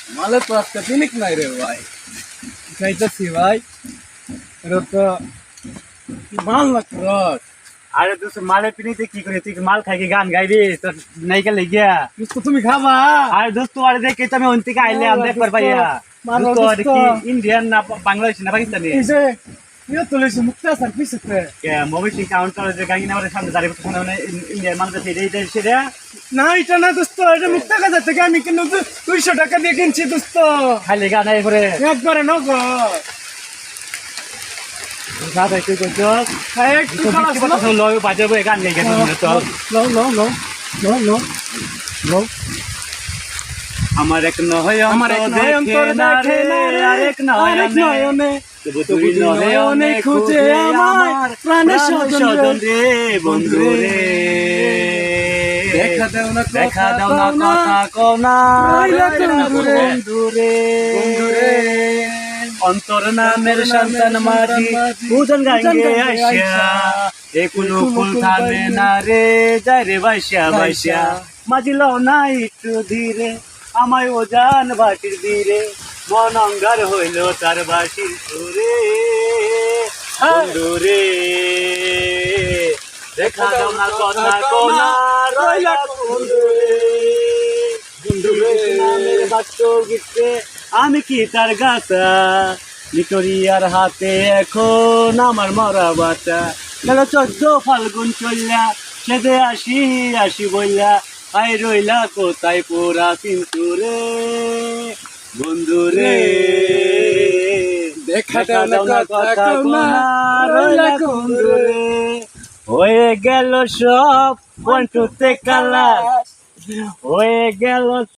মালের তো আজকে তিনিক নাই রে ভাই, খাইতেছি ভাই, এটা তো মাল না রস। আরে তুই মালের পিনিতে কি করে তুই মাল খাই কি গান গাইবি তোর নাইকা লেগিয়া? দোস্ত তুমি খাবা? আরে দোস্ত আরে দেখে তো আমি অন্তিকে আইলে আমি দেখবার পাইয়া মারো দোস্ত আরে দোস্ত। কি ইন্ডিয়ান না বাংলাদেশি না পাকিস্তানি? এই যে ইয়ে তুলেছি মুক্তাসার পিছতে। কে মোবিটি কাউন্টার যে গাঙ্গি নামের সামনে দাঁড়িয়ে বসে মানে ইন্ডিয়ান মানুষ আছে এইটা সেটা না এটা না দোস্ত, এটা মুক্তা কাজা থেকে আমি কিন্তু 200 টাকা দিয়ে কিনছি দোস্ত, খাইলে গান এই করে একবারে নগদ। সাথে তুই কইছ খাই একটু খারাপ তো লয় বাজাবো গান গাই গেল তো লো লো লো লো লো লো। আমার এক নয় আমার এক নয়ন্তর দেখে না রে, আরেক নয়নে তুই নয়নে খুঁজে আমার প্রাণের স্বজন রে বন্ধু রে, দেখা দাও না দেখা দাও না কথা কোনা রইলা দূরে, বন্ধু রে বন্ধু রে। অন্তর নামের সন্তান মাঝি পূজন গাঙ্গে আইসা এ কোনো ফুল থামে না রে, যায় রে বাইসা বাইসা মাঝি লও না একটু ধীরে আমায় ও জান বাটির ধীরে মন অঙ্গার হইল তার বাসির সুরে বন্ধু রে, দেখা দাও না কথা কোনা রইলা বন্ধু রে, বন্ধু রে নামের বাক্য গীতে আমি কি তার গাছা ভিক্টোরিয়ার হাতে এখন আমার মরা বাটা গেল 14 ফাল্গুন চললা সেদে আসি আসি বললা আই রইলা কোথায় পোড়া কিন্তু রে বন্ধু রে, দেখা দাও না কথা কোনা রইলা বন্ধু রে, হয়ে গেল সব পয়েন্টুতে কালা হয়ে গেল